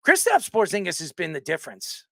Kristaps Porzingis has been the difference.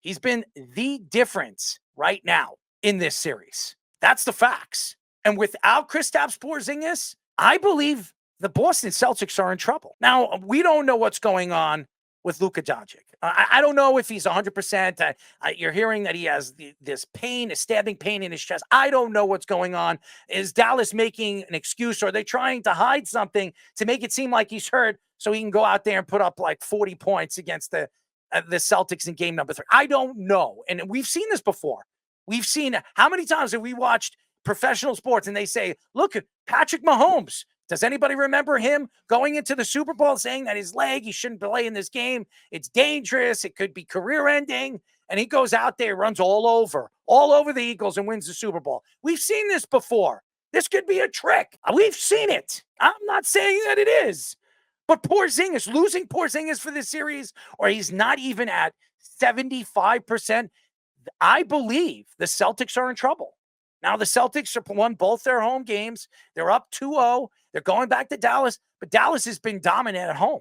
He's been the difference right now in this series. That's the facts. And without Kristaps Porzingis, I believe the Boston Celtics are in trouble. Now, we don't know what's going on with Luka Doncic. I don't know if he's 100%. You're hearing that he has this pain, a stabbing pain in his chest. I don't know what's going on. Is Dallas making an excuse, or are they trying to hide something to make it seem like he's hurt so he can go out there and put up like 40 points against the Celtics in game number 3? I don't know. And we've seen this before. We've seen, how many times have we watched professional sports and they say, look, Patrick Mahomes. Does anybody remember him going into the Super Bowl saying that his leg, he shouldn't play in this game? It's dangerous. It could be career ending. And he goes out there, runs all over the Eagles and wins the Super Bowl. We've seen this before. This could be a trick. We've seen it. I'm not saying that it is. But Porzingis, losing Porzingis for this series, or he's not even at 75%, I believe the Celtics are in trouble. Now, the Celtics have won both their home games. They're up 2-0. They're going back to Dallas, but Dallas has been dominant at home.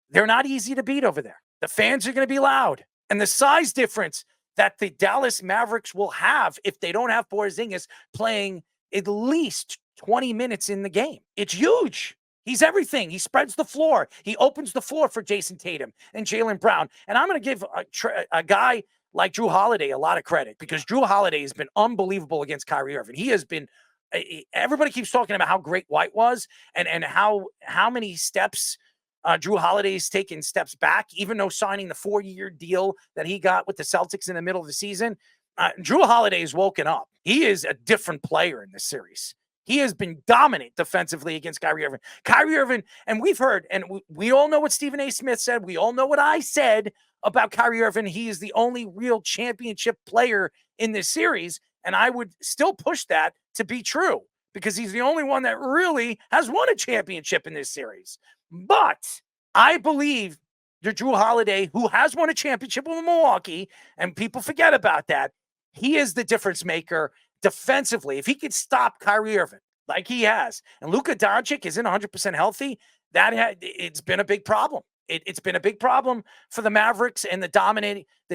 They're not easy to beat over there. The fans are going to be loud. And the size difference that the Dallas Mavericks will have if they don't have Porzingis playing at least 20 minutes in the game, it's huge. He's everything. He spreads the floor. He opens the floor for Jason Tatum and Jaylen Brown. And I'm going to give a guy like Jrue Holiday a lot of credit, because Jrue Holiday has been unbelievable against Kyrie Irving. He has been, everybody keeps talking about how great White was and how many steps Jrue Holiday's taken steps back, even though signing the 4-year deal that he got with the Celtics in the middle of the season. Jrue Holiday has woken up. He is a different player in this series. He has been dominant defensively against Kyrie Irving. Kyrie Irving, and we've heard, and we all know what Stephen A. Smith said. We all know what I said about Kyrie Irving. He is the only real championship player in this series, and I would still push that to be true, because he's the only one that really has won a championship in this series. But I believe that Jrue Holiday, who has won a championship with Milwaukee, and people forget about that, he is the difference maker defensively. If he could stop Kyrie Irving like he has, and Luka Doncic isn't 100% healthy, it's been a big problem. It's been a big problem for the Mavericks and the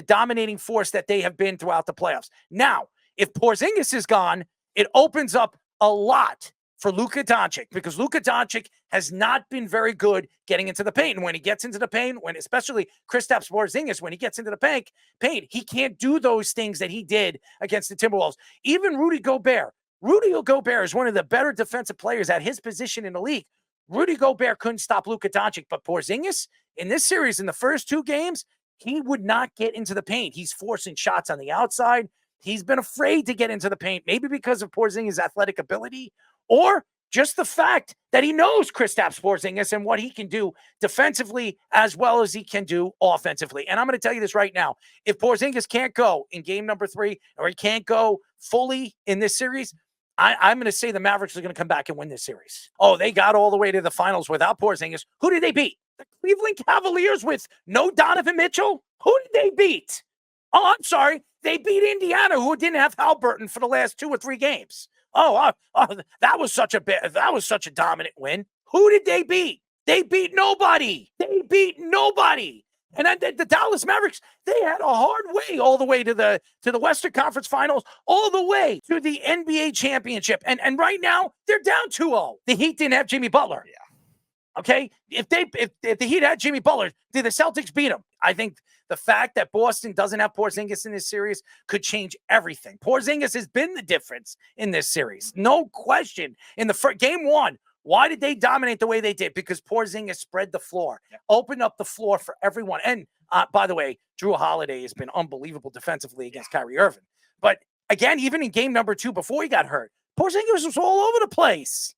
dominating force that they have been throughout the playoffs. Now, if Porzingis is gone, it opens up a lot for Luka Doncic, because Luka Doncic has not been very good getting into the paint. And when he gets into the paint, especially Kristaps Porzingis, when he gets into the paint, he can't do those things that he did against the Timberwolves. Even Rudy Gobert is one of the better defensive players at his position in the league. Rudy Gobert couldn't stop Luka Doncic, but Porzingis in this series, in the first 2 games, he would not get into the paint. He's forcing shots on the outside. He's been afraid to get into the paint, maybe because of Porzingis' athletic ability, or just the fact that he knows Kristaps Porzingis and what he can do defensively as well as he can do offensively. And I'm going to tell you this right now. If Porzingis can't go in game number 3, or he can't go fully in this series, I'm going to say the Mavericks are going to come back and win this series. Oh, they got all the way to the finals without Porzingis. Who did they beat? The Cleveland Cavaliers with no Donovan Mitchell? Who did they beat? Oh, I'm sorry. They beat Indiana, who didn't have Halliburton for the last 2 or 3 games. That was such a dominant win. Who did they beat? They beat nobody. And then the Dallas Mavericks, they had a hard way all the way to the Western Conference Finals, all the way to the NBA championship. And right now, they're down 2-0. The Heat didn't have Jimmy Butler. Yeah. Okay? If the Heat had Jimmy Butler, did the Celtics beat him? I think the fact that Boston doesn't have Porzingis in this series could change everything. Porzingis has been the difference in this series. No question. In the game 1, why did they dominate the way they did? Because Porzingis spread the floor, opened up the floor for everyone. And by the way, Jrue Holiday has been unbelievable defensively against Kyrie Irving. But again, even in game number 2, before he got hurt, Porzingis was all over the place.